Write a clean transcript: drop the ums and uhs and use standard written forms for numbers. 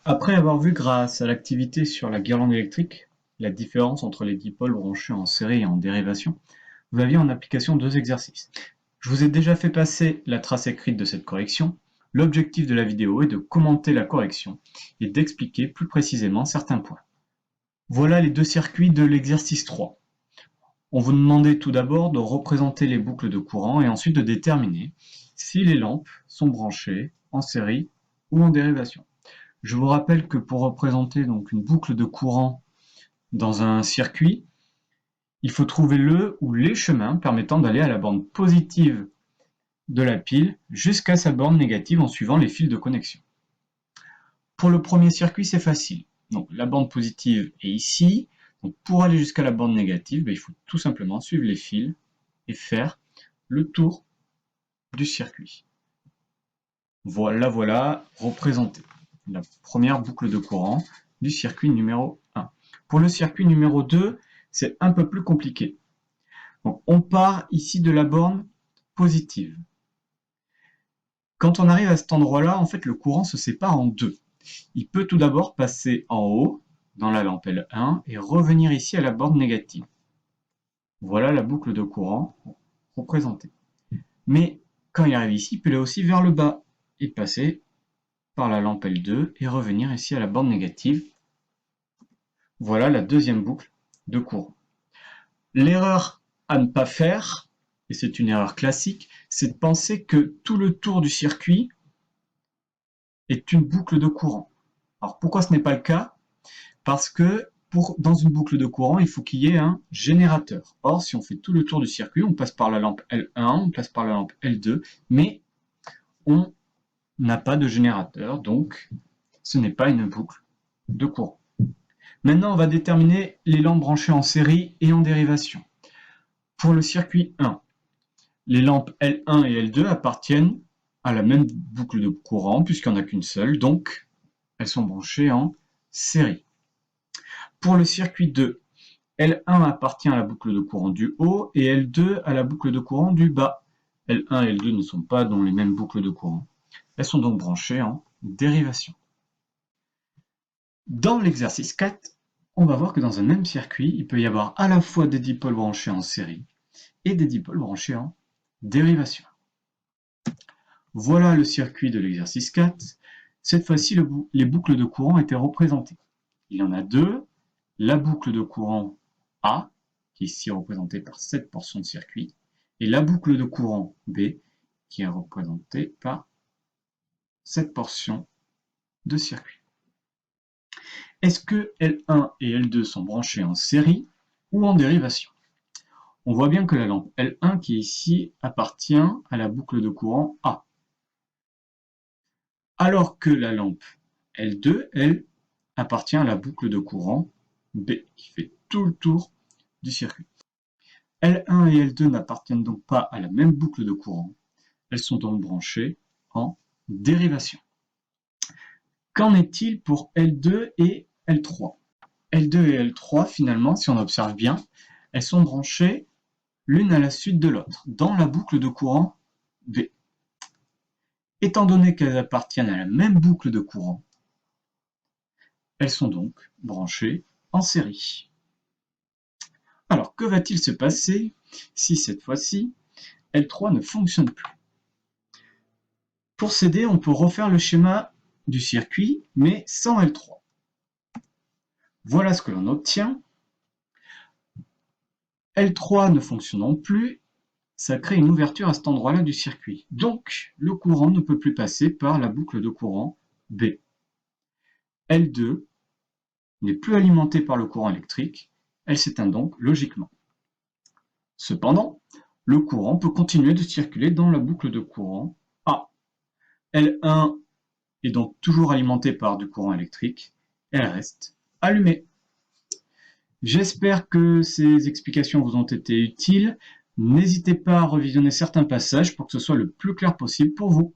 Après avoir vu grâce à l'activité sur la guirlande électrique la différence entre les dipôles branchés en série et en dérivation, vous aviez en application deux exercices. Je vous ai déjà fait passer la trace écrite de cette correction. L'objectif de la vidéo est de commenter la correction et d'expliquer plus précisément certains points. Voilà les deux circuits de l'exercice 3. On vous demandait tout d'abord de représenter les boucles de courant et ensuite de déterminer si les lampes sont branchées en série ou en dérivation. Je vous rappelle que pour représenter donc une boucle de courant dans un circuit, il faut trouver le ou les chemins permettant d'aller à la borne positive de la pile jusqu'à sa borne négative en suivant les fils de connexion. Pour le premier circuit, c'est facile. Donc la borne positive est ici. Donc pour aller jusqu'à la borne négative, il faut tout simplement suivre les fils et faire le tour du circuit. Voilà représenté. La première boucle de courant du circuit numéro 1. Pour le circuit numéro 2, c'est un peu plus compliqué. Donc, on part ici de la borne positive. Quand on arrive à cet endroit-là, en fait, le courant se sépare en deux. Il peut tout d'abord passer en haut, dans la lampe L1, et revenir ici à la borne négative. Voilà la boucle de courant représentée. Mais quand il arrive ici, il peut aller aussi vers le bas et passer par la lampe L2 et revenir ici à la borne négative. Voilà la deuxième boucle de courant. L'erreur à ne pas faire, et c'est une erreur classique, c'est de penser que tout le tour du circuit est une boucle de courant. Alors pourquoi ce n'est pas le cas? Parce que dans une boucle de courant, il faut qu'il y ait un générateur. Or, si on fait tout le tour du circuit, on passe par la lampe L1, on passe par la lampe L2, mais on n'a pas de générateur, donc ce n'est pas une boucle de courant. Maintenant, on va déterminer les lampes branchées en série et en dérivation. Pour le circuit 1, les lampes L1 et L2 appartiennent à la même boucle de courant, puisqu'il n'y en a qu'une seule, donc elles sont branchées en série. Pour le circuit 2, L1 appartient à la boucle de courant du haut et L2 à la boucle de courant du bas. L1 et L2 ne sont pas dans les mêmes boucles de courant. Elles sont donc branchées en dérivation. Dans l'exercice 4, on va voir que dans un même circuit, il peut y avoir à la fois des dipôles branchés en série et des dipôles branchés en dérivation. Voilà le circuit de l'exercice 4. Cette fois-ci, les boucles de courant étaient représentées. Il y en a deux. La boucle de courant A, qui est ici représentée par cette portion de circuit, et la boucle de courant B, qui est représentée par cette portion de circuit. Est-ce que L1 et L2 sont branchés en série ou en dérivation? On voit bien que la lampe L1 qui est ici appartient à la boucle de courant A. Alors que la lampe L2, elle, appartient à la boucle de courant B, qui fait tout le tour du circuit. L1 et L2 n'appartiennent donc pas à la même boucle de courant. Elles sont donc branchées en dérivation. Qu'en est-il pour L2 et L3? L2 et L3, finalement, si on observe bien, elles sont branchées l'une à la suite de l'autre, dans la boucle de courant B. Étant donné qu'elles appartiennent à la même boucle de courant, elles sont donc branchées en série. Alors, que va-t-il se passer si cette fois-ci, L3 ne fonctionne plus? Pour s'aider, on peut refaire le schéma du circuit, mais sans L3. Voilà ce que l'on obtient. L3 ne fonctionnant plus, ça crée une ouverture à cet endroit-là du circuit. Donc, le courant ne peut plus passer par la boucle de courant B. L2 n'est plus alimentée par le courant électrique, elle s'éteint donc logiquement. Cependant, le courant peut continuer de circuler dans la boucle de courant A. L1 est donc toujours alimentée par du courant électrique, elle reste allumée. J'espère que ces explications vous ont été utiles. N'hésitez pas à revisionner certains passages pour que ce soit le plus clair possible pour vous.